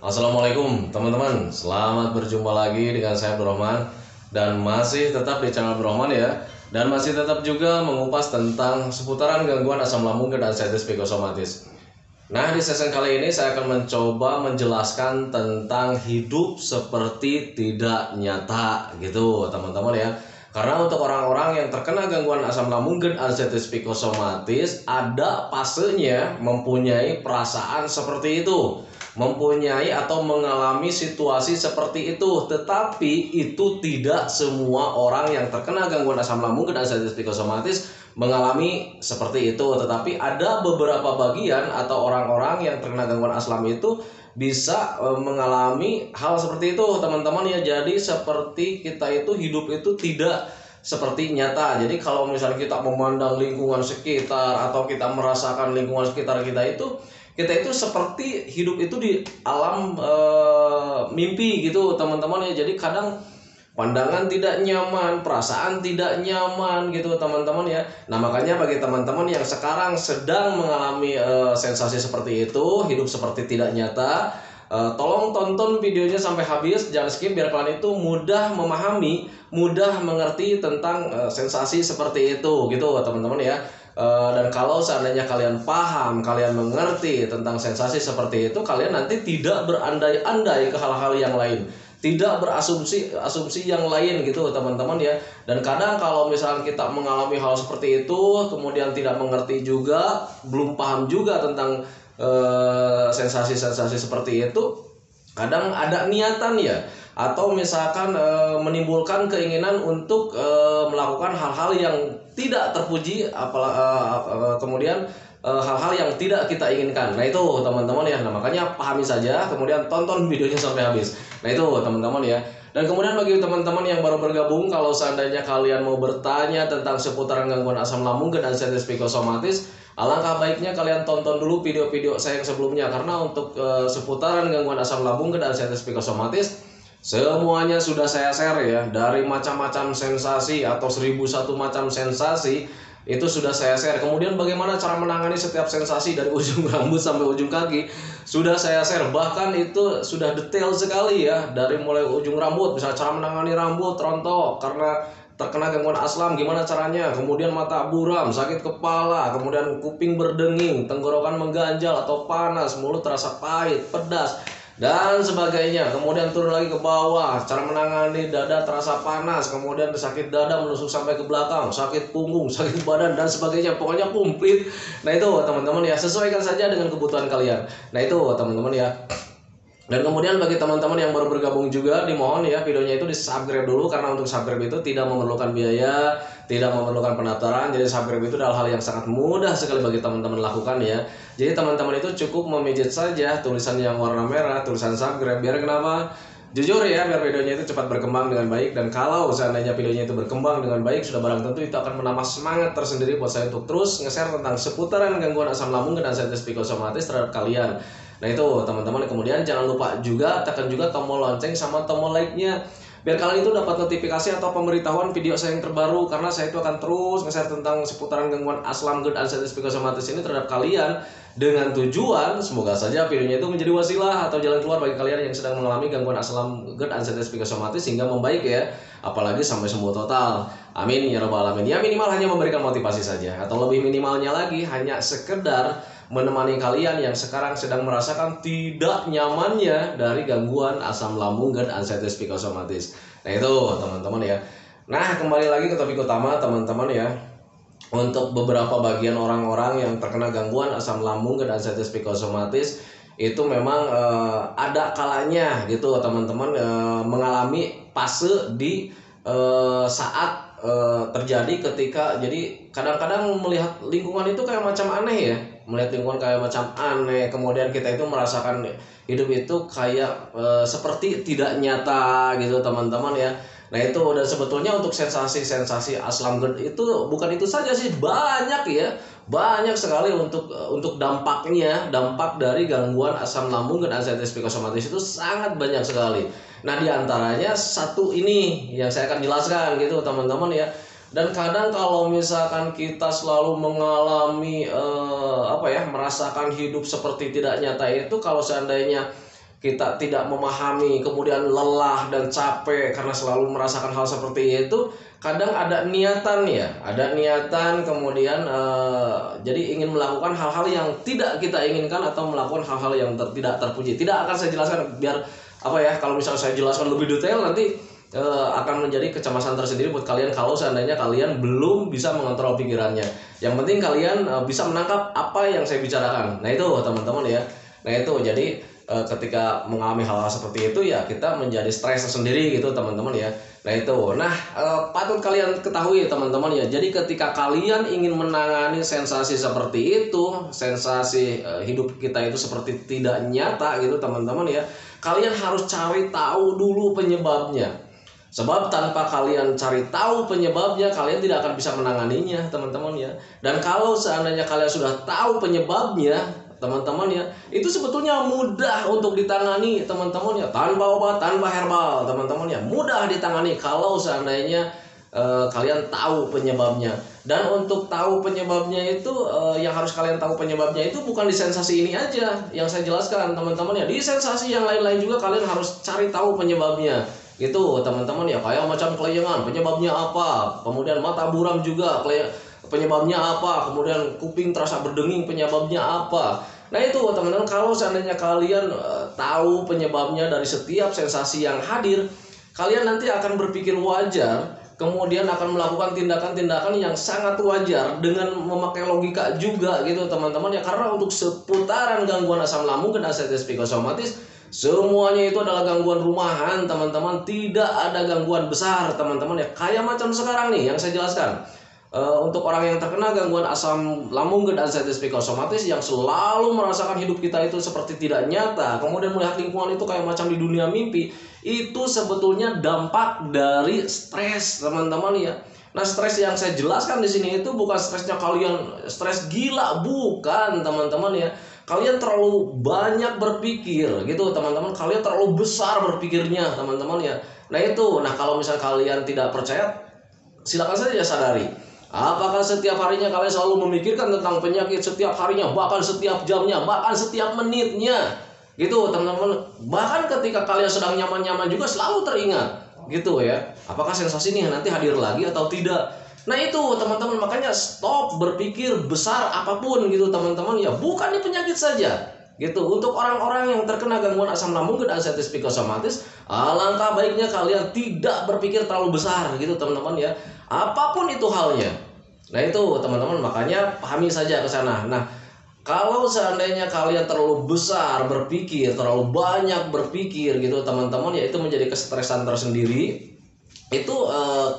Assalamualaikum teman-teman, selamat berjumpa lagi dengan saya Abdurrahman. Dan masih tetap di channel Abdurrahman ya. Dan masih tetap juga mengupas tentang seputaran gangguan asam lambung dan anxiety psikosomatis. Nah, di sesi kali ini saya akan mencoba menjelaskan tentang hidup seperti tidak nyata gitu teman-teman ya. Karena untuk orang-orang yang terkena gangguan asam lambung dan anxiety psikosomatis, ada fasenya mempunyai perasaan seperti itu, mempunyai atau mengalami situasi seperti itu. Tetapi itu tidak semua orang yang terkena gangguan asam lambung dan anxiety psikosomatis mengalami seperti itu. Tetapi ada beberapa bagian atau orang-orang yang terkena gangguan asam itu bisa mengalami hal seperti itu teman-teman ya. Jadi seperti kita itu hidup itu tidak seperti nyata. Jadi kalau misalnya kita memandang lingkungan sekitar atau kita merasakan lingkungan sekitar kita itu seperti hidup itu di alam mimpi gitu teman-teman ya. Jadi kadang pandangan tidak nyaman, perasaan tidak nyaman gitu teman-teman ya. Nah, makanya bagi teman-teman yang sekarang sedang mengalami sensasi seperti itu, hidup seperti tidak nyata, tolong tonton videonya sampai habis, jangan skip, biar kalian itu mudah memahami, mudah mengerti tentang sensasi seperti itu gitu teman-teman ya. Dan kalau seandainya kalian paham, kalian mengerti tentang sensasi seperti itu, kalian nanti tidak berandai-andai ke hal-hal yang lain, tidak berasumsi yang lain gitu teman-teman ya. Dan kadang kalau misalnya kita mengalami hal seperti itu, kemudian tidak mengerti juga, belum paham juga tentang sensasi-sensasi seperti itu, kadang ada niatan ya, atau misalkan menimbulkan keinginan untuk melakukan hal-hal yang tidak terpuji, kemudian hal-hal yang tidak kita inginkan. Nah itu teman-teman ya. Nah makanya pahami saja, kemudian tonton videonya sampai habis. Nah itu teman-teman ya. Dan kemudian bagi teman-teman yang baru bergabung, kalau seandainya kalian mau bertanya tentang seputaran gangguan asam lambung dan anxiety psikosomatis, alangkah baiknya kalian tonton dulu video-video saya yang sebelumnya. Karena untuk seputaran gangguan asam lambung dan anxiety psikosomatis, semuanya sudah saya share ya. Dari macam-macam sensasi atau 1001 macam sensasi itu sudah saya share. Kemudian bagaimana cara menangani setiap sensasi dari ujung rambut sampai ujung kaki sudah saya share. Bahkan itu sudah detail sekali ya, dari mulai ujung rambut, misalnya cara menangani rambut rontok karena terkena gangguan asam gimana caranya, kemudian mata buram, sakit kepala, kemudian kuping berdenging, tenggorokan mengganjal atau panas, mulut terasa pahit, pedas dan sebagainya. Kemudian turun lagi ke bawah, cara menangani dada terasa panas, kemudian sakit dada menusuk sampai ke belakang, sakit punggung, sakit badan dan sebagainya. Pokoknya komplit. Nah itu teman-teman ya, sesuaikan saja dengan kebutuhan kalian. Nah itu teman-teman ya. Dan kemudian bagi teman-teman yang baru bergabung juga, dimohon ya videonya itu di subscribe dulu, karena untuk subscribe itu tidak memerlukan biaya, tidak memerlukan pendaftaran. Jadi subscribe itu adalah hal yang sangat mudah sekali bagi teman-teman lakukan ya. Jadi teman-teman itu cukup memijit saja tulisan yang warna merah, tulisan subscribe. Biar kenapa? Jujur ya, biar videonya itu cepat berkembang dengan baik. Dan kalau seandainya videonya itu berkembang dengan baik, sudah barang tentu itu akan menambah semangat tersendiri buat saya untuk terus nge-share tentang seputaran gangguan asam lambung dan anxiety psikosomatis terhadap kalian. Nah itu teman-teman. Kemudian jangan lupa juga tekan juga tombol lonceng sama tombol like-nya, biar kalian itu dapat notifikasi atau pemberitahuan video saya yang terbaru. Karena saya itu akan terus nge-share tentang seputaran gangguan asam lambung dan anxiety psikosomatis ini terhadap kalian, dengan tujuan semoga saja videonya itu menjadi wasilah atau jalan keluar bagi kalian yang sedang mengalami gangguan asam lambung dan anxiety psikosomatis sehingga membaik ya, apalagi sampai sembuh total. Amin ya rabbal alamin. Ya minimal hanya memberikan motivasi saja, atau lebih minimalnya lagi hanya sekedar menemani kalian yang sekarang sedang merasakan tidak nyamannya dari gangguan asam lambung dan anxiety psikosomatis. Nah itu teman-teman ya. Nah kembali lagi ke topik utama teman-teman ya. Untuk beberapa bagian orang-orang yang terkena gangguan asam lambung dan anxiety psikosomatis itu memang ada kalanya gitu teman-teman mengalami fase di saat terjadi ketika, jadi kadang-kadang melihat lingkungan itu kayak macam aneh ya, melihat lingkungan kayak macam aneh, kemudian kita itu merasakan hidup itu kayak seperti tidak nyata gitu teman-teman ya. Nah itu, dan sebetulnya untuk sensasi-sensasi asam lambung itu bukan itu saja sih, banyak ya, banyak sekali untuk dampaknya. Dampak dari gangguan asam lambung dan anxiety psikosomatis itu sangat banyak sekali. Nah diantaranya satu ini yang saya akan jelaskan gitu teman-teman ya. Dan kadang kalau misalkan kita selalu mengalami merasakan hidup seperti tidak nyata itu, kalau seandainya kita tidak memahami, kemudian lelah dan capek karena selalu merasakan hal seperti itu, kadang ada niatan ya, ada niatan kemudian jadi ingin melakukan hal-hal yang tidak kita inginkan atau melakukan hal-hal yang tidak terpuji. Tidak akan saya jelaskan biar apa ya, kalau misalnya saya jelaskan lebih detail nanti akan menjadi kecemasan tersendiri buat kalian kalau seandainya kalian belum bisa mengontrol pikirannya. Yang penting kalian bisa menangkap apa yang saya bicarakan. Nah itu teman-teman ya. Nah itu jadi ketika mengalami hal-hal seperti itu ya kita menjadi stres sendiri gitu teman-teman ya. Nah itu, patut kalian ketahui teman-teman ya. Jadi ketika kalian ingin menangani sensasi seperti itu, sensasi hidup kita itu seperti tidak nyata gitu teman-teman ya, kalian harus cari tahu dulu penyebabnya. Sebab tanpa kalian cari tahu penyebabnya, kalian tidak akan bisa menanganinya teman-teman ya. Dan kalau seandainya kalian sudah tahu penyebabnya teman-teman ya, itu sebetulnya mudah untuk ditangani teman-teman ya, tanpa obat, tanpa herbal teman-teman ya, mudah ditangani kalau seandainya kalian tahu penyebabnya. Dan untuk tahu penyebabnya itu yang harus kalian tahu penyebabnya itu bukan di sensasi ini aja yang saya jelaskan teman-teman ya, di sensasi yang lain-lain juga kalian harus cari tahu penyebabnya gitu teman-teman ya. Kayak macam kelayangan, penyebabnya apa, kemudian mata buram juga penyebabnya apa, kemudian kuping terasa berdenging, penyebabnya apa. Nah itu teman-teman, kalau seandainya kalian tahu penyebabnya dari setiap sensasi yang hadir, kalian nanti akan berpikir wajar, kemudian akan melakukan tindakan-tindakan yang sangat wajar dengan memakai logika juga gitu teman-teman ya. Karena untuk seputaran gangguan asam lambung dan ascites psikosomatis, semuanya itu adalah gangguan rumahan teman-teman, tidak ada gangguan besar teman-teman ya. Kayak macam sekarang nih yang saya jelaskan. Untuk orang yang terkena gangguan asam lambung dan ascites psikosomatis yang selalu merasakan hidup kita itu seperti tidak nyata, kemudian melihat lingkungan itu kayak macam di dunia mimpi, itu sebetulnya dampak dari stres teman-teman ya. Nah stres yang saya jelaskan di sini itu bukan stresnya kalian stres gila, bukan teman-teman ya. Kalian terlalu banyak berpikir gitu teman-teman, kalian terlalu besar berpikirnya teman-teman ya. Nah itu, kalau misalnya kalian tidak percaya, silakan saja sadari. Apakah setiap harinya kalian selalu memikirkan tentang penyakit, setiap harinya, bahkan setiap jamnya, bahkan setiap menitnya gitu teman-teman. Bahkan ketika kalian sedang nyaman-nyaman juga selalu teringat gitu ya. Apakah sensasi ini nanti hadir lagi atau tidak? Nah itu teman-teman, makanya stop berpikir besar apapun gitu teman-teman ya. Bukan di penyakit saja gitu. Untuk orang-orang yang terkena gangguan asam lambung dan ascites psikosomatis, alangkah baiknya kalian tidak berpikir terlalu besar gitu teman-teman ya, apapun itu halnya. Nah itu teman-teman, makanya pahami saja ke sana. Nah kalau seandainya kalian terlalu besar berpikir, terlalu banyak berpikir gitu teman-teman ya, itu menjadi kesetresan tersendiri. Itu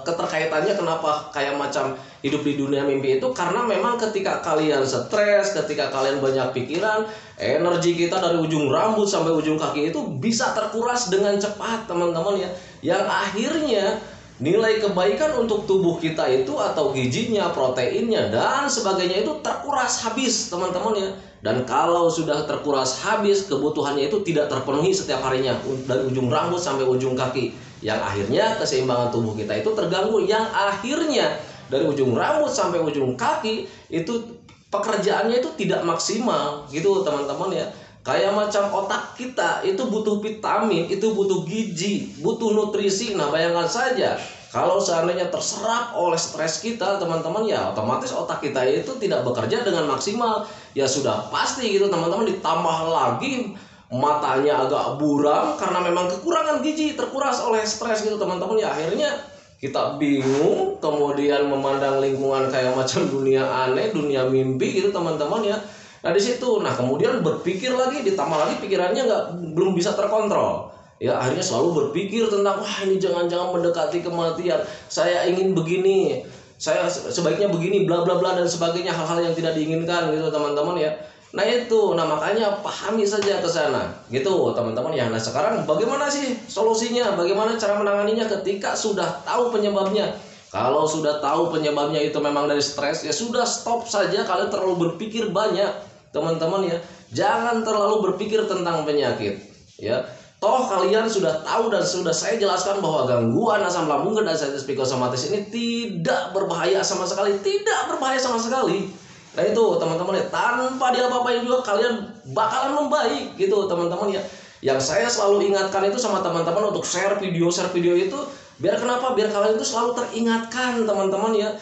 keterkaitannya kenapa kayak macam hidup di dunia mimpi itu, karena memang ketika kalian stres, ketika kalian banyak pikiran, energi kita dari ujung rambut sampai ujung kaki itu bisa terkuras dengan cepat teman-teman ya, yang akhirnya nilai kebaikan untuk tubuh kita itu atau gizinya, proteinnya dan sebagainya itu terkuras habis teman-teman ya. Dan kalau sudah terkuras habis, kebutuhannya itu tidak terpenuhi setiap harinya dari ujung rambut sampai ujung kaki, yang akhirnya keseimbangan tubuh kita itu terganggu, yang akhirnya dari ujung rambut sampai ujung kaki itu pekerjaannya itu tidak maksimal gitu teman-teman ya. Kayak macam otak kita itu butuh vitamin, itu butuh gizi, butuh nutrisi. Nah bayangkan saja kalau seandainya terserap oleh stres kita teman-teman ya, otomatis otak kita itu tidak bekerja dengan maksimal. Ya sudah pasti gitu teman-teman, ditambah lagi matanya agak buram karena memang kekurangan gizi, terkuras oleh stres gitu teman-teman ya. Akhirnya kita bingung, kemudian memandang lingkungan kayak macam dunia aneh, dunia mimpi gitu teman-teman ya. Nah di situ, kemudian berpikir lagi, ditambah lagi pikirannya belum bisa terkontrol. Ya akhirnya selalu berpikir tentang wah ini jangan-jangan mendekati kematian, saya ingin begini, saya sebaiknya begini, bla bla bla dan sebagainya, hal-hal yang tidak diinginkan gitu teman-teman ya. Nah itu, makanya pahami saja ke sana gitu teman-teman ya. Nah sekarang bagaimana sih solusinya? Bagaimana cara menanganinya ketika sudah tahu penyebabnya? Kalau sudah tahu penyebabnya itu memang dari stres, ya sudah stop saja kalian terlalu berpikir banyak teman-teman ya. Jangan terlalu berpikir tentang penyakit ya. Toh kalian sudah tahu dan sudah saya jelaskan bahwa gangguan asam lambung dan ascites psikosomatis ini tidak berbahaya sama sekali, tidak berbahaya sama sekali. Nah itu teman-teman ya, tanpa diapa-apain juga kalian bakalan membaik gitu teman-teman ya. Yang saya selalu ingatkan itu sama teman-teman untuk share video itu biar kenapa? Biar kalian itu selalu teringatkan teman-teman ya.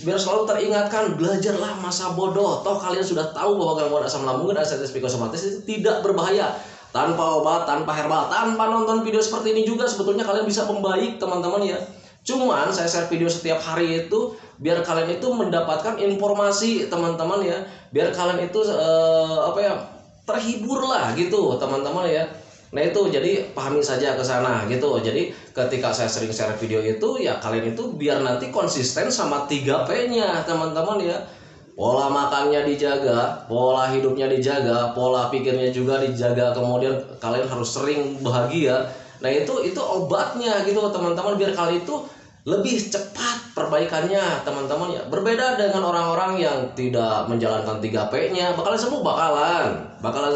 Biar selalu teringatkan, belajarlah masa bodoh. Toh kalian sudah tahu bahwa gangguan asam lambung dan artritis psikosomatis itu tidak berbahaya. Tanpa obat, tanpa herbal, tanpa nonton video seperti ini juga sebetulnya kalian bisa membaik teman-teman ya. Cuman saya share video setiap hari itu biar kalian itu mendapatkan informasi teman-teman ya. Biar kalian itu terhibur lah gitu teman-teman ya. Nah itu jadi pahami saja ke sana gitu. Jadi ketika saya sering share video itu ya kalian itu biar nanti konsisten sama 3P-nya teman-teman ya. Pola makannya dijaga, pola hidupnya dijaga, pola pikirnya juga dijaga. Kemudian kalian harus sering bahagia. Nah itu obatnya gitu teman-teman biar kalian itu lebih cepat perbaikannya teman-teman ya. Berbeda dengan orang-orang yang tidak menjalankan 3P-nya, bakalan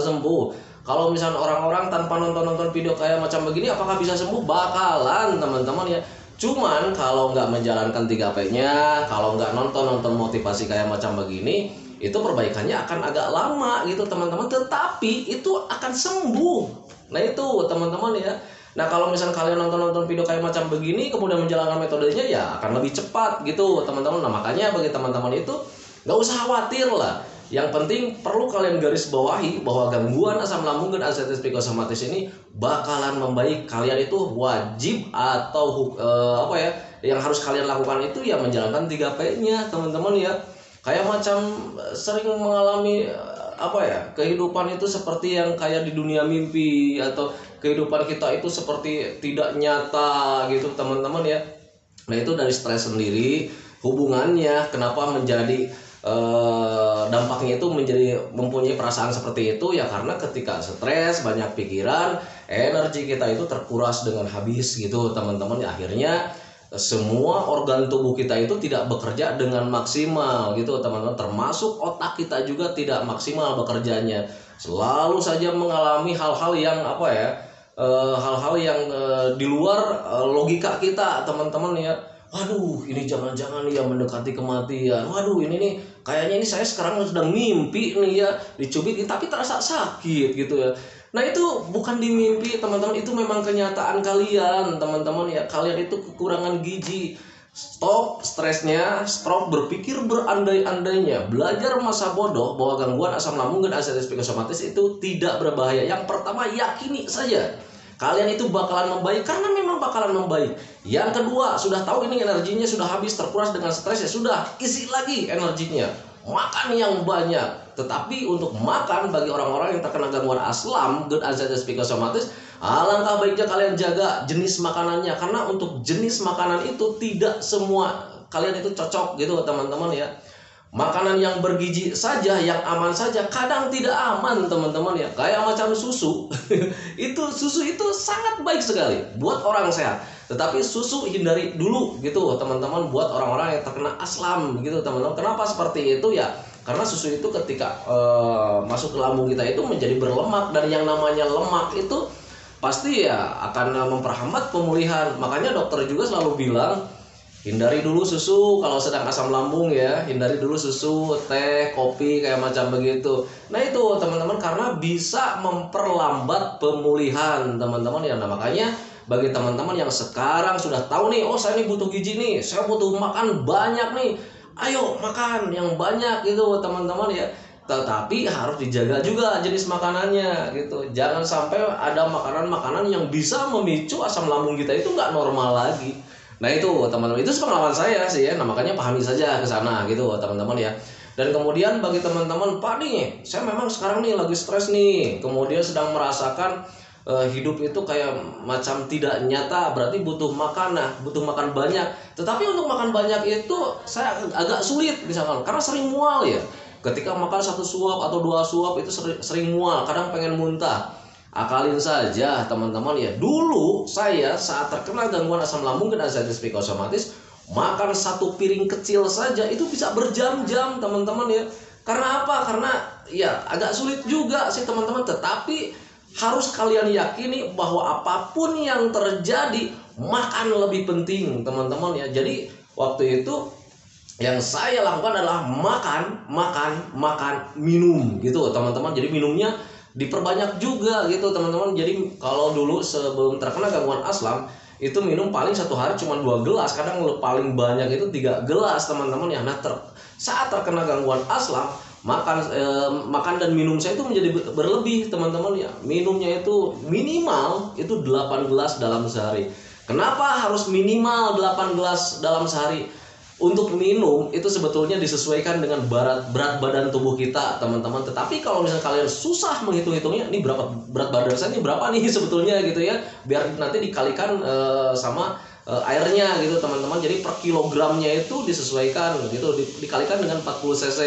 sembuh. Kalau misalnya orang-orang tanpa nonton video kayak macam begini, apakah bisa sembuh? Bakalan teman-teman ya. Cuman kalau nggak menjalankan 3P-nya, kalau nggak nonton motivasi kayak macam begini, itu perbaikannya akan agak lama gitu teman-teman. Tetapi itu akan sembuh. Nah itu teman-teman ya. Nah kalau misalnya kalian nonton video kayak macam begini, kemudian menjalankan metodenya ya akan lebih cepat gitu teman-teman. Nah makanya bagi teman-teman itu nggak usah khawatir lah. Yang penting perlu kalian garis bawahi bahwa gangguan asam lambung dan artritis psikosomatis ini bakalan membaik. Kalian itu wajib atau yang harus kalian lakukan itu ya menjalankan 3P-nya teman-teman ya. Kayak macam sering mengalami kehidupan itu seperti yang kayak di dunia mimpi, atau kehidupan kita itu seperti tidak nyata gitu teman-teman ya. Nah itu dari stres sendiri hubungannya kenapa menjadi dampaknya itu menjadi mempunyai perasaan seperti itu ya karena ketika stres, banyak pikiran, energi kita itu terkuras dengan habis gitu teman-teman ya. Akhirnya semua organ tubuh kita itu tidak bekerja dengan maksimal gitu teman-teman, termasuk otak kita juga tidak maksimal bekerjanya, selalu saja mengalami hal-hal yang di luar logika kita teman-teman ya. Waduh ini jangan-jangan ya mendekati kematian, waduh ini nih kayaknya ini saya sekarang sedang mimpi nih ya, dicubit tapi terasa sakit gitu ya. Nah itu bukan di mimpi teman-teman, itu memang kenyataan kalian teman-teman ya. Kalian itu kekurangan gizi. Stop stresnya, stop berpikir berandai-andainya. Belajar masa bodoh bahwa gangguan asam lambung dan artritis psikosomatis itu tidak berbahaya. Yang pertama yakini saja kalian itu bakalan membaik, karena memang bakalan membaik. Yang kedua, sudah tahu ini energinya sudah habis, terkuras dengan stres ya sudah, isi lagi energinya. Makan yang banyak. Tetapi untuk makan bagi orang-orang yang terkena gangguan asam dan artritis psikosomatis, alangkah baiknya kalian jaga jenis makanannya, karena untuk jenis makanan itu tidak semua kalian itu cocok gitu teman-teman ya. Makanan yang bergizi saja, yang aman saja, kadang tidak aman teman-teman ya. Kayak macam susu. Susu itu sangat baik sekali buat orang sehat. Tetapi susu hindari dulu gitu teman-teman buat orang-orang yang terkena asam gitu teman-teman. Kenapa seperti itu ya? Karena susu itu ketika masuk ke lambung kita itu menjadi berlemak, dan yang namanya lemak itu pasti ya akan memperhambat pemulihan. Makanya dokter juga selalu bilang hindari dulu susu kalau sedang asam lambung ya, hindari dulu susu, teh, kopi kayak macam begitu. Nah itu teman-teman karena bisa memperlambat pemulihan teman-teman ya. Nah makanya bagi teman-teman yang sekarang sudah tahu nih, oh saya ini butuh gizi nih, saya butuh makan banyak nih, ayo makan yang banyak gitu teman-teman ya. Tetapi harus dijaga juga jenis makanannya gitu. Jangan sampai ada makanan-makanan yang bisa memicu asam lambung kita itu nggak normal lagi. Nah itu teman-teman, itu pengalaman saya sih ya. Nah makanya pahami saja ke sana gitu teman-teman ya. Dan kemudian bagi teman-teman, Pak nih, saya memang sekarang nih lagi stres nih, kemudian sedang merasakan hidup itu kayak macam tidak nyata, berarti butuh makan. Nah butuh makan banyak, tetapi untuk makan banyak itu saya agak sulit misalkan, karena sering mual ya. Ketika makan 1 suap atau 2 suap itu sering mual, kadang pengen muntah. Akalin saja teman-teman ya. Dulu saya saat terkena gangguan asam lambung dan artritis psikosomatis, makan 1 piring kecil saja itu bisa berjam-jam teman-teman ya. Karena apa? Karena ya agak sulit juga sih teman-teman. Tetapi harus kalian yakini bahwa apapun yang terjadi, makan lebih penting teman-teman ya. Jadi waktu itu yang saya lakukan adalah makan, minum gitu teman-teman. Jadi minumnya diperbanyak juga gitu teman-teman. Jadi kalau dulu sebelum terkena gangguan aslam itu minum paling satu hari cuma 2 gelas, kadang paling banyak itu 3 gelas teman-teman ya. Nah saat terkena gangguan aslam, makan dan minum saya itu menjadi berlebih teman-teman ya. Minumnya itu minimal itu 8 gelas dalam sehari. Kenapa harus minimal 8 gelas dalam sehari? Untuk minum itu sebetulnya disesuaikan dengan berat badan tubuh kita teman-teman. Tetapi kalau misalnya kalian susah menghitung-hitungnya, ini berapa berat badan saya, ini berapa nih sebetulnya gitu ya, biar nanti dikalikan sama airnya gitu teman-teman. Jadi per kilogramnya itu disesuaikan gitu, dikalikan dengan 40 cc.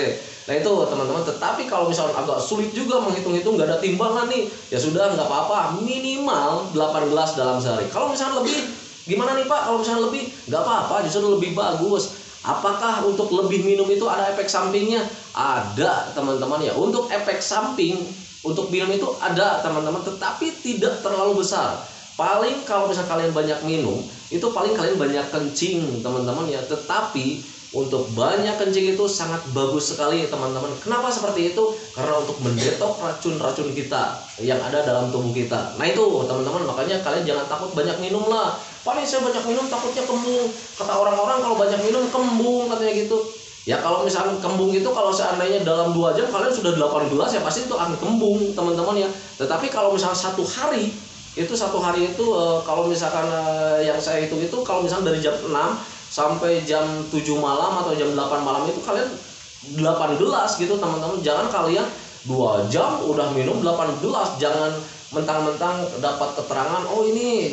Nah itu teman-teman. Tetapi kalau misalnya agak sulit juga menghitung-hitung, nggak ada timbangan nih, ya sudah nggak apa-apa, minimal 8 gelas dalam sehari. Kalau misalnya lebih, gimana nih Pak? Kalau misalnya lebih, nggak apa-apa, justru lebih bagus. Apakah untuk lebih minum itu ada efek sampingnya? Ada teman-teman ya. Untuk efek samping untuk minum itu ada teman-teman, tetapi tidak terlalu besar. Paling kalau misalnya kalian banyak minum, itu paling kalian banyak kencing teman-teman ya. Tetapi untuk banyak kencing itu sangat bagus sekali teman-teman. Kenapa seperti itu? Karena untuk mendetok racun-racun kita yang ada dalam tubuh kita. Nah itu teman-teman, makanya kalian jangan takut banyak minum lah. Paling saya banyak minum takutnya kembung. Kata orang-orang kalau banyak minum kembung katanya gitu. Ya kalau misalnya kembung itu, kalau seandainya dalam 2 jam kalian sudah 8 gelas ya pasti itu akan kembung teman-teman ya. Tetapi kalau misalnya satu hari itu kalau misalkan yang saya hitung itu, kalau misalnya dari jam 6 sampai jam 7 malam atau jam 8 malam itu kalian 8 gelas gitu teman-teman. Jangan kalian 2 jam udah minum 8 gelas. Jangan mentang-mentang dapat keterangan, oh ini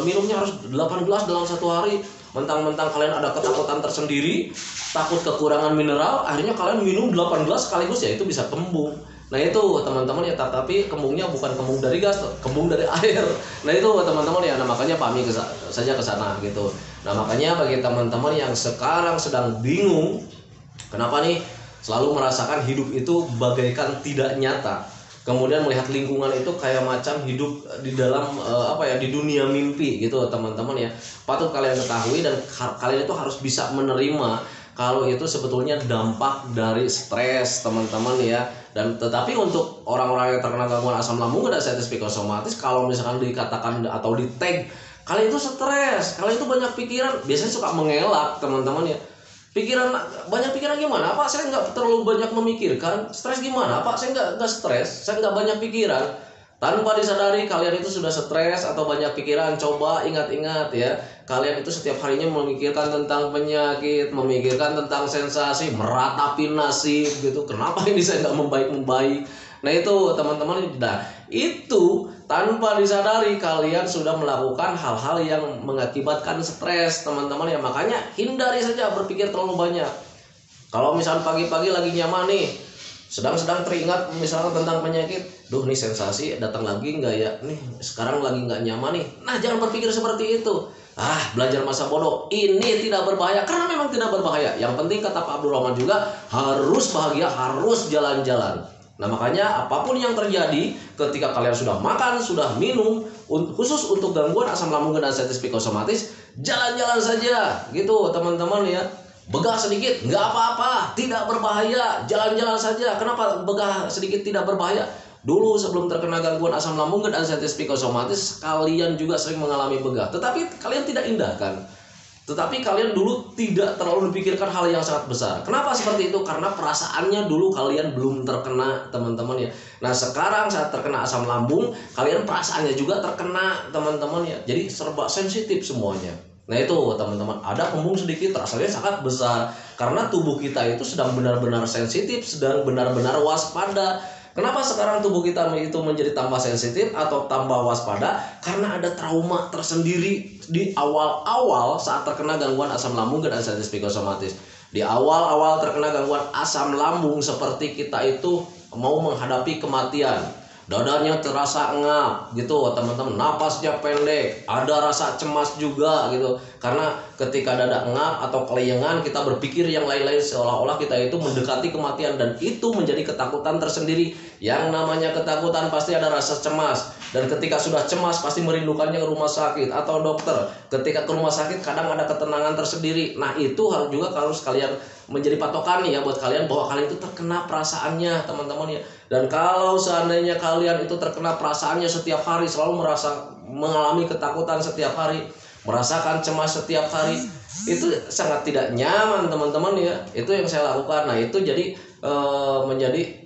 minumnya harus 8 gelas dalam satu hari. Mentang-mentang kalian ada ketakutan tersendiri, takut kekurangan mineral, akhirnya kalian minum 8 gelas sekaligus, ya itu bisa kembung. Nah itu teman-teman ya, tapi kembungnya bukan kembung dari gas, kembung dari air. Nah itu teman-teman ya, nah makanya pahami saja ke sana gitu. Nah makanya bagi teman-teman yang sekarang sedang bingung, kenapa nih selalu merasakan hidup itu bagaikan tidak nyata, kemudian melihat lingkungan itu kayak macam hidup di dalam di dunia mimpi gitu teman-teman ya, patut kalian ketahui dan kalian itu harus bisa menerima kalau itu sebetulnya dampak dari stres teman-teman ya. Dan tetapi untuk orang-orang yang terkena gangguan asam lambung dan diabetes psikosomatis, kalau misalkan dikatakan atau di tag kalian itu stres, kalian itu banyak pikiran, biasanya suka mengelak teman-teman ya. Banyak pikiran gimana Pak? Saya nggak terlalu banyak memikirkan. Stres gimana Pak? Saya nggak stres, saya nggak banyak pikiran. Tanpa disadari kalian itu sudah stres atau banyak pikiran. Coba ingat-ingat ya, kalian itu setiap harinya memikirkan tentang penyakit, memikirkan tentang sensasi, meratapi nasib gitu. Kenapa ini saya nggak membaik-membaik? Nah itu teman-teman, itu tanpa disadari kalian sudah melakukan hal-hal yang mengakibatkan stres teman-teman ya. Makanya hindari saja berpikir terlalu banyak. Kalau misalnya pagi-pagi lagi nyaman nih, sedang teringat misalnya tentang penyakit, duh nih sensasi datang lagi nggak ya, nih sekarang lagi nggak nyaman nih. Nah jangan berpikir seperti itu. Belajar masa bodoh ini tidak berbahaya, karena memang tidak berbahaya. Yang penting kata Pak Abdul Rahman juga, harus bahagia, harus jalan-jalan. Nah makanya apapun yang terjadi ketika kalian sudah makan, sudah minum, khusus untuk gangguan asam lambung dan diabetes psikosomatis, jalan-jalan saja gitu teman-teman ya. Begah sedikit nggak apa-apa, tidak berbahaya, jalan-jalan saja. Kenapa begah sedikit tidak berbahaya? Dulu sebelum terkena gangguan asam lambung dan diabetes psikosomatis, kalian juga sering mengalami begah, tetapi kalian tidak indahkan. Tetapi kalian dulu tidak terlalu memikirkan hal yang sangat besar. Kenapa seperti itu? Karena perasaannya dulu kalian belum terkena teman-teman ya. Nah sekarang saat terkena asam lambung, kalian perasaannya juga terkena teman-teman ya. Jadi serba sensitif semuanya. Nah itu teman-teman, ada kembung sedikit rasanya sangat besar, karena tubuh kita itu sedang benar-benar sensitif, sedang benar-benar waspada. Kenapa sekarang tubuh kita itu menjadi tambah sensitif atau tambah waspada? Karena ada trauma tersendiri di awal-awal saat terkena gangguan asam lambung dan diabetes psikosomatis. Di awal-awal terkena gangguan asam lambung, seperti kita itu mau menghadapi kematian. Dadanya terasa ngap gitu teman-teman, napasnya pendek, ada rasa cemas juga gitu. Karena ketika dada ngap atau kelayangan, kita berpikir yang lain-lain, seolah-olah kita itu mendekati kematian, dan itu menjadi ketakutan tersendiri. Yang namanya ketakutan pasti ada rasa cemas. Dan ketika sudah cemas pasti merindukannya ke rumah sakit atau dokter. Ketika ke rumah sakit kadang ada ketenangan tersendiri. Nah itu harus juga harus kalian menjadi patokan ya buat kalian bahwa kalian itu terkena perasaannya teman-teman ya. Dan kalau seandainya kalian itu terkena perasaannya setiap hari, selalu mengalami ketakutan setiap hari, merasakan cemas setiap hari, itu sangat tidak nyaman teman-teman ya. Itu yang saya lakukan. Nah itu jadi menjadi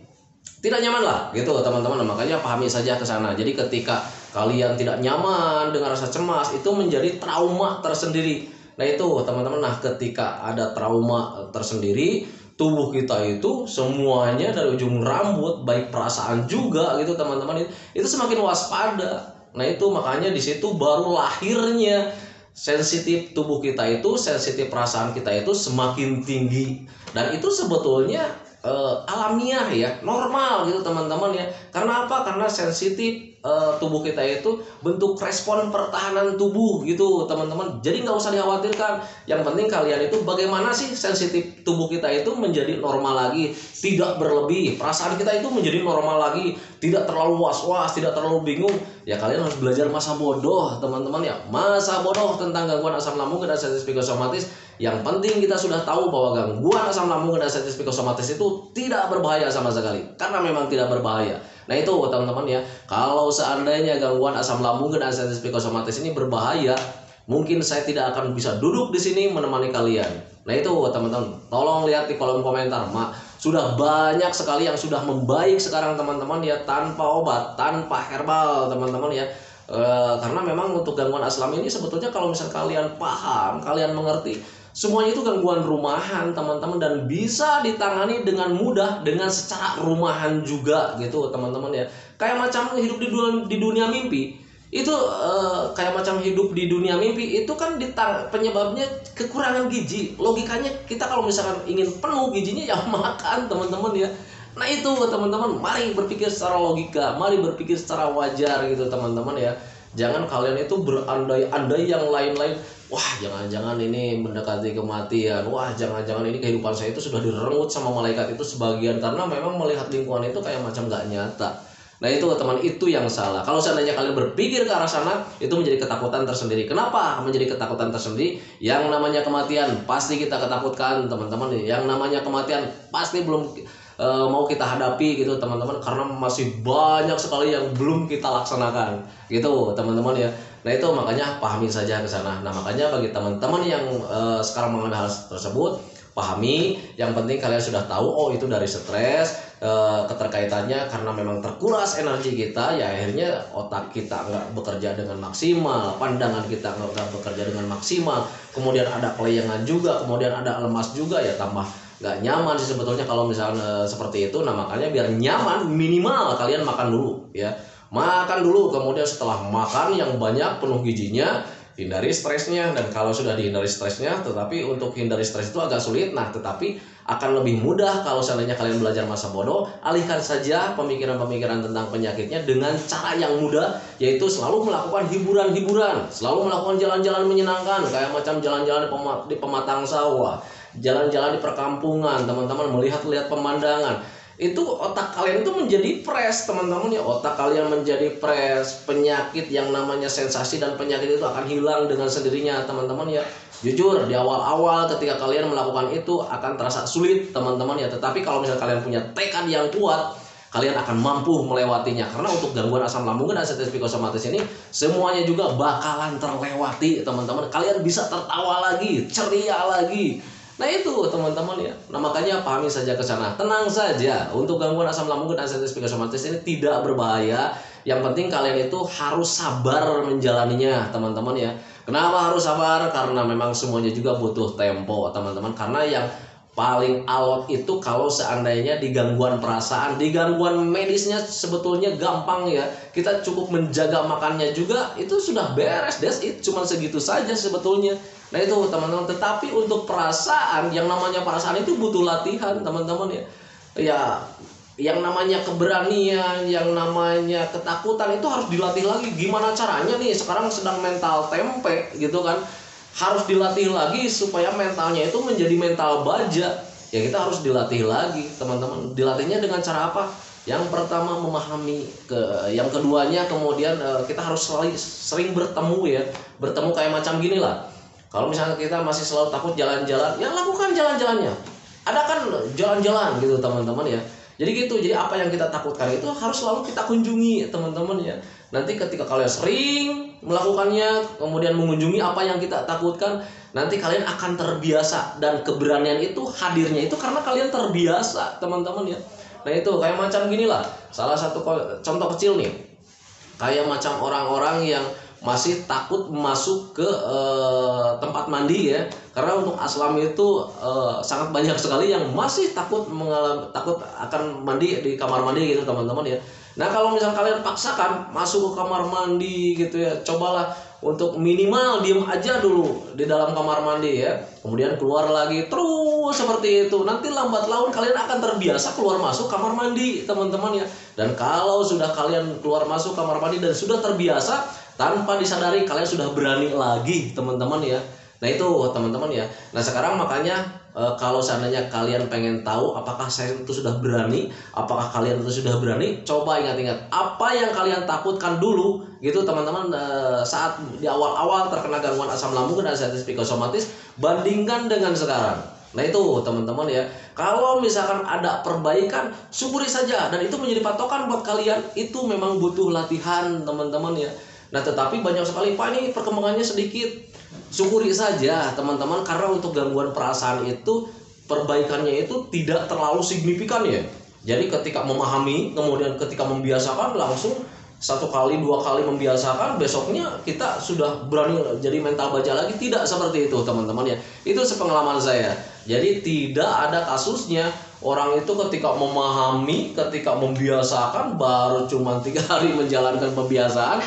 tidak nyaman lah gitu teman-teman. Makanya pahami saja ke sana. Jadi ketika kalian tidak nyaman dengan rasa cemas, itu menjadi trauma tersendiri. Nah itu teman-teman, nah ketika ada trauma tersendiri, tubuh kita itu semuanya dari ujung rambut, baik perasaan juga gitu teman-teman, itu semakin waspada. Nah itu makanya di situ baru lahirnya sensitif tubuh kita itu, sensitif perasaan kita itu semakin tinggi. Dan itu sebetulnya alamiah ya, normal gitu teman-teman ya. Karena apa? Karena sensitif tubuh kita itu bentuk respon pertahanan tubuh gitu teman-teman. Jadi nggak usah dikhawatirkan. Yang penting kalian itu bagaimana sih sensitif tubuh kita itu menjadi normal lagi, tidak berlebih. Perasaan kita itu menjadi normal lagi, tidak terlalu was-was, tidak terlalu bingung. Ya kalian harus belajar masa bodoh teman-teman ya. Masa bodoh tentang gangguan asam lambung dan sensitif psikosomatis. Yang penting kita sudah tahu bahwa gangguan asam lambung dan sensitif psikosomatis itu tidak berbahaya sama sekali. Karena memang tidak berbahaya. Nah itu teman-teman ya, kalau seandainya gangguan asam lambung dan sensitif psikosomatis ini berbahaya, mungkin saya tidak akan bisa duduk di sini menemani kalian. Nah itu teman-teman, tolong lihat di kolom komentar, sudah banyak sekali yang sudah membaik sekarang teman-teman ya, tanpa obat, tanpa herbal teman-teman ya. Karena memang untuk gangguan asam ini sebetulnya kalau misal kalian paham, kalian mengerti, semuanya itu gangguan rumahan teman-teman, dan bisa ditangani dengan mudah dengan secara rumahan juga gitu teman-teman ya. Kayak macam hidup di dunia mimpi itu, kayak macam hidup di dunia mimpi itu kan penyebabnya kekurangan gizi. Logikanya kita kalau misalkan ingin penuh gizinya ya makan teman-teman ya. Nah itu teman-teman, mari berpikir secara logika, mari berpikir secara wajar gitu teman-teman ya. Jangan kalian itu berandai-andai yang lain-lain. Wah jangan-jangan ini mendekati kematian. Wah jangan-jangan ini kehidupan saya itu sudah direnggut sama malaikat itu sebagian. Karena memang melihat lingkungan itu kayak macam gak nyata. Nah itu teman, itu yang salah. Kalau seandainya kalian berpikir ke arah sana, itu menjadi ketakutan tersendiri. Kenapa menjadi ketakutan tersendiri? Yang namanya kematian pasti kita ketakutkan teman-teman. Yang namanya kematian pasti belum mau kita hadapi gitu teman-teman, karena masih banyak sekali yang belum kita laksanakan gitu teman-teman ya. Nah itu makanya pahami saja ke sana. Nah makanya bagi teman-teman yang sekarang mengalami hal tersebut, pahami. Yang penting kalian sudah tahu, oh itu dari stres, keterkaitannya karena memang terkuras energi kita, ya akhirnya otak kita nggak bekerja dengan maksimal, pandangan kita nggak bekerja dengan maksimal, kemudian ada kelayangan juga, kemudian ada lemas juga, ya tambah nggak nyaman sih sebetulnya kalau misalnya seperti itu. Nah makanya biar nyaman, minimal kalian makan dulu ya, makan dulu, kemudian setelah makan yang banyak penuh gizinya, hindari stresnya. Dan kalau sudah dihindari stresnya, tetapi untuk hindari stres itu agak sulit, nah tetapi akan lebih mudah kalau seandainya kalian belajar masa bodoh. Alihkan saja pemikiran-pemikiran tentang penyakitnya dengan cara yang mudah, yaitu selalu melakukan hiburan-hiburan, selalu melakukan jalan-jalan menyenangkan, kayak macam jalan-jalan di pematang sawah, jalan-jalan di perkampungan teman-teman, melihat-lihat pemandangan. Itu otak kalian itu menjadi fresh teman-teman ya. Otak kalian menjadi fresh, penyakit yang namanya sensasi dan penyakit itu akan hilang dengan sendirinya teman-teman ya. Jujur di awal-awal ketika kalian melakukan itu akan terasa sulit teman-teman ya, tetapi kalau misalnya kalian punya tekad yang kuat, kalian akan mampu melewatinya. Karena untuk gangguan asam lambung dan sensitif psikosomatis ini semuanya juga bakalan terlewati teman-teman. Kalian bisa tertawa lagi, ceria lagi. Nah itu teman-teman ya. Nah makanya pahami saja ke sana. Tenang saja, untuk gangguan asam lambung dan sensitif psikosomatis ini tidak berbahaya. Yang penting kalian itu harus sabar menjalaninya teman-teman ya. Kenapa harus sabar? Karena memang semuanya juga butuh tempo teman-teman. Karena yang paling alot itu kalau seandainya di gangguan perasaan, di gangguan medisnya sebetulnya gampang ya. Kita cukup menjaga makannya juga, itu sudah beres. That's it, cuma segitu saja sebetulnya. Nah itu teman-teman. Tetapi untuk perasaan, yang namanya perasaan itu butuh latihan teman-teman ya. Ya yang namanya keberanian, yang namanya ketakutan itu harus dilatih lagi. Gimana caranya nih? Sekarang sedang mental tempe gitu kan, harus dilatih lagi supaya mentalnya itu menjadi mental baja. Ya kita harus dilatih lagi teman-teman. Dilatihnya dengan cara apa? Yang pertama memahami, yang keduanya kemudian kita harus sering bertemu ya. Bertemu kayak macam gini lah. Kalau misalnya kita masih selalu takut jalan-jalan, ya lakukan jalan-jalannya. Ada kan jalan-jalan gitu teman-teman ya. Jadi gitu, jadi apa yang kita takutkan itu harus selalu kita kunjungi teman-teman ya. Nanti ketika kalian sering melakukannya, kemudian mengunjungi apa yang kita takutkan, nanti kalian akan terbiasa. Dan keberanian itu hadirnya itu karena kalian terbiasa teman-teman ya. Nah itu kayak macam gini lah. Salah satu contoh kecil nih, kayak macam orang-orang yang masih takut masuk ke tempat mandi ya. Karena untuk aslam itu sangat banyak sekali yang masih takut akan mandi di kamar mandi gitu teman-teman ya. Nah kalau misal kalian paksakan masuk ke kamar mandi gitu ya, cobalah untuk minimal diem aja dulu di dalam kamar mandi ya, kemudian keluar lagi terus seperti itu. Nanti lambat laun kalian akan terbiasa keluar masuk kamar mandi teman-teman ya. Dan kalau sudah kalian keluar masuk kamar mandi dan sudah terbiasa, tanpa disadari kalian sudah berani lagi teman-teman ya. Nah itu teman-teman ya. Nah sekarang makanya kalau seandainya kalian pengen tahu apakah saya itu sudah berani, apakah kalian itu sudah berani, coba ingat-ingat apa yang kalian takutkan dulu gitu teman-teman saat di awal-awal terkena gangguan asam lambung dan anxiety psikosomatis, bandingkan dengan sekarang. Nah itu teman-teman ya. Kalau misalkan ada perbaikan, syukuri saja, dan itu menjadi patokan buat kalian. Itu memang butuh latihan teman-teman ya. Nah tetapi banyak sekali, Pak ini perkembangannya sedikit. Syukuri saja teman-teman, karena untuk gangguan perasaan itu perbaikannya itu tidak terlalu signifikan ya. Jadi ketika memahami, kemudian ketika membiasakan, langsung 1 kali 2 kali membiasakan, besoknya kita sudah berani jadi mental baja lagi. Tidak seperti itu teman-teman ya. Itu sepengalaman saya. Jadi tidak ada kasusnya orang itu ketika memahami, ketika membiasakan, baru cuma 3 hari menjalankan pembiasaan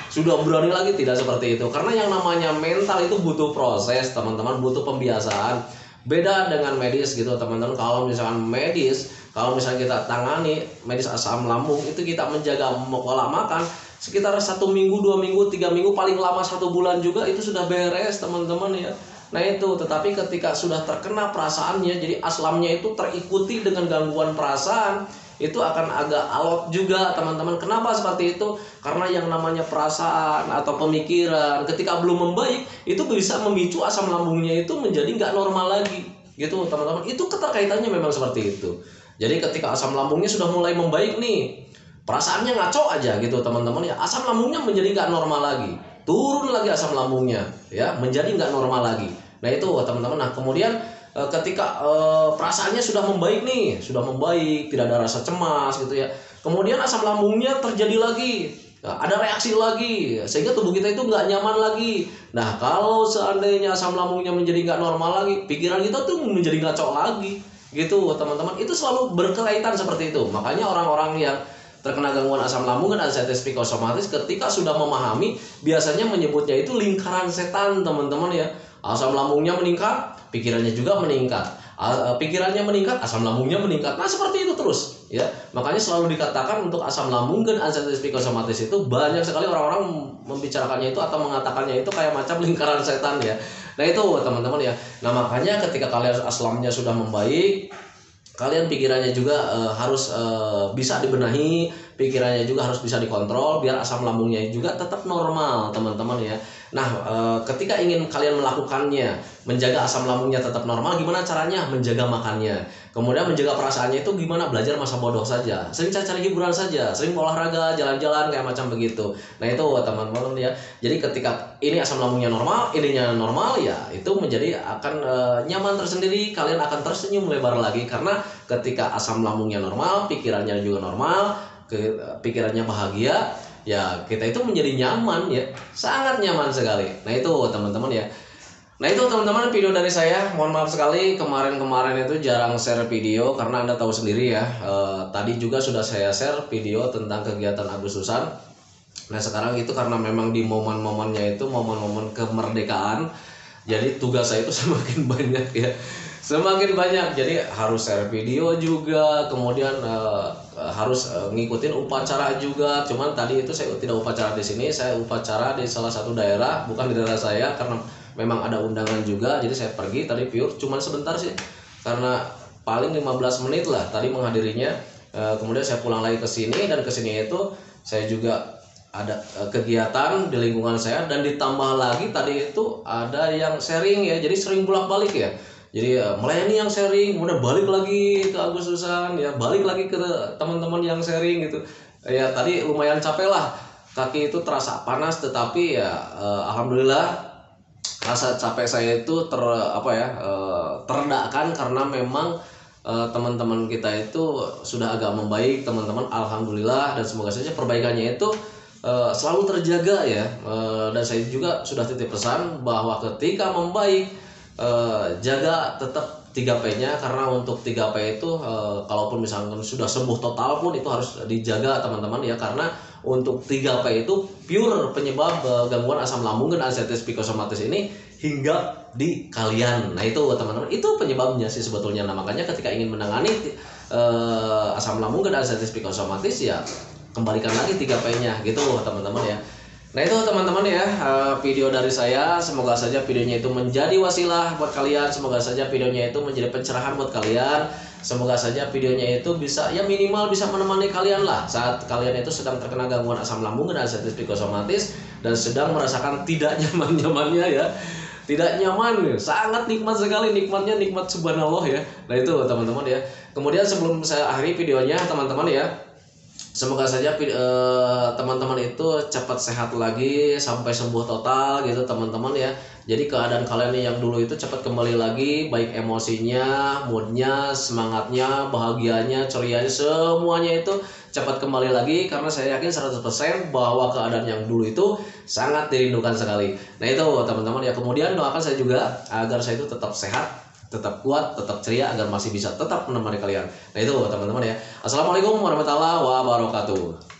sudah berani lagi. Tidak seperti itu. Karena yang namanya mental itu butuh proses teman-teman, butuh pembiasaan. Beda dengan medis gitu teman-teman. Kalau misalkan medis, kalau misalnya kita tangani medis asam lambung, itu kita menjaga pola makan sekitar 1 minggu, 2 minggu, 3 minggu, paling lama 1 bulan juga itu sudah beres teman-teman ya. Nah itu, tetapi ketika sudah terkena perasaannya, jadi aslamnya itu terikuti dengan gangguan perasaan, itu akan agak alot juga teman-teman. Kenapa seperti itu? Karena yang namanya perasaan atau pemikiran ketika belum membaik, itu bisa memicu asam lambungnya itu menjadi nggak normal lagi gitu teman-teman. Itu keterkaitannya memang seperti itu. Jadi ketika asam lambungnya sudah mulai membaik nih, perasaannya ngaco aja gitu teman-teman ya, asam lambungnya menjadi nggak normal lagi, turun lagi asam lambungnya ya, menjadi nggak normal lagi. Nah itu teman-teman. Nah kemudian ketika perasaannya sudah membaik nih, sudah membaik, tidak ada rasa cemas gitu ya, kemudian asam lambungnya terjadi lagi, ada reaksi lagi, sehingga tubuh kita itu nggak nyaman lagi. Nah kalau seandainya asam lambungnya menjadi nggak normal lagi, pikiran kita tuh menjadi ngaco lagi gitu teman-teman. Itu selalu berkaitan seperti itu. Makanya orang-orang yang terkena gangguan asam lambung dan anxiety psikosomatis, ketika sudah memahami, biasanya menyebutnya itu lingkaran setan teman-teman ya. Asam lambungnya meningkat, pikirannya juga meningkat. Pikirannya meningkat, asam lambungnya meningkat. Nah seperti itu terus ya. Makanya selalu dikatakan untuk asam lambung dan anxiety psikosomatis itu banyak sekali orang-orang membicarakannya itu atau mengatakannya itu kayak macam lingkaran setan ya. Nah itu teman-teman ya. Nah makanya ketika kalian aslamnya sudah membaik, kalian pikirannya juga harus bisa dibenahi, pikirannya juga harus bisa dikontrol biar asam lambungnya juga tetap normal teman-teman ya. Nah ketika ingin kalian melakukannya, menjaga asam lambungnya tetap normal, gimana caranya? Menjaga makannya, kemudian menjaga perasaannya itu gimana? Belajar masa bodoh saja, sering cari hiburan saja, sering olahraga, jalan-jalan kayak macam begitu. Nah itu teman-teman ya. Jadi ketika ini asam lambungnya normal, ininya normal ya, itu menjadi akan nyaman tersendiri. Kalian akan tersenyum lebar lagi karena ketika asam lambungnya normal, pikirannya juga normal, pikirannya bahagia, ya kita itu menjadi nyaman ya, sangat nyaman sekali. Nah itu teman-teman ya. Nah itu teman-teman video dari saya. Mohon maaf sekali kemarin-kemarin itu jarang share video karena Anda tahu sendiri ya. Tadi juga sudah saya share video tentang kegiatan Agustusan. Nah sekarang itu karena memang di momen-momennya itu momen-momen kemerdekaan, jadi tugas saya itu semakin banyak ya, semakin banyak. Jadi harus share video juga, kemudian harus ngikutin upacara juga. Cuman tadi itu saya tidak upacara di sini, saya upacara di salah satu daerah, bukan di daerah saya karena memang ada undangan juga. Jadi saya pergi tadi pure, cuman sebentar sih, karena paling 15 menit lah tadi menghadirinya. Kemudian saya pulang lagi ke sini, dan ke sini itu saya juga ada kegiatan di lingkungan saya, dan ditambah lagi tadi itu ada yang sharing ya, jadi sering bolak-balik ya. Jadi melayani yang sharing, kemudian balik lagi ke Agustusan ya, balik lagi ke teman-teman yang sharing gitu. Ya tadi lumayan capek lah, kaki itu terasa panas, tetapi ya alhamdulillah rasa capek saya itu teredakan karena memang teman-teman kita itu sudah agak membaik teman-teman, alhamdulillah, dan semoga saja perbaikannya itu selalu terjaga ya. Dan saya juga sudah titip pesan bahwa ketika membaik, jaga tetap 3P-nya, karena untuk 3P itu kalaupun misalkan sudah sembuh total pun itu harus dijaga teman-teman ya, karena untuk 3P itu pure penyebab gangguan asam lambung dan anxiety psikosomatis ini hingga di kalian. Nah itu teman-teman, itu penyebabnya sih sebetulnya. Nah makanya ketika ingin menangani asam lambung dan anxiety psikosomatis ya kembalikan lagi 3P-nya gitu teman-teman ya. Nah itu teman-teman ya, video dari saya. Semoga saja videonya itu menjadi wasilah buat kalian. Semoga saja videonya itu menjadi pencerahan buat kalian. Semoga saja videonya itu bisa ya minimal bisa menemani kalian lah saat kalian itu sedang terkena gangguan asam lambung dan anxiety psikosomatis dan sedang merasakan tidak nyaman-nyamannya ya. Tidak nyaman, sangat nikmat sekali, nikmatnya nikmat subhanallah ya. Nah itu teman-teman ya. Kemudian sebelum saya akhiri videonya teman-teman ya, semoga saja teman-teman itu cepat sehat lagi sampai sembuh total gitu teman-teman ya. Jadi keadaan kalian yang dulu itu cepat kembali lagi, baik emosinya, moodnya, semangatnya, bahagianya, cerianya, semuanya itu cepat kembali lagi, karena saya yakin 100% bahwa keadaan yang dulu itu sangat dirindukan sekali. Nah itu teman-teman ya. Kemudian doakan saya juga agar saya itu tetap sehat, tetap kuat, tetap ceria, agar masih bisa tetap menemani kalian. Nah itu teman-teman ya. Assalamualaikum warahmatullahi wabarakatuh.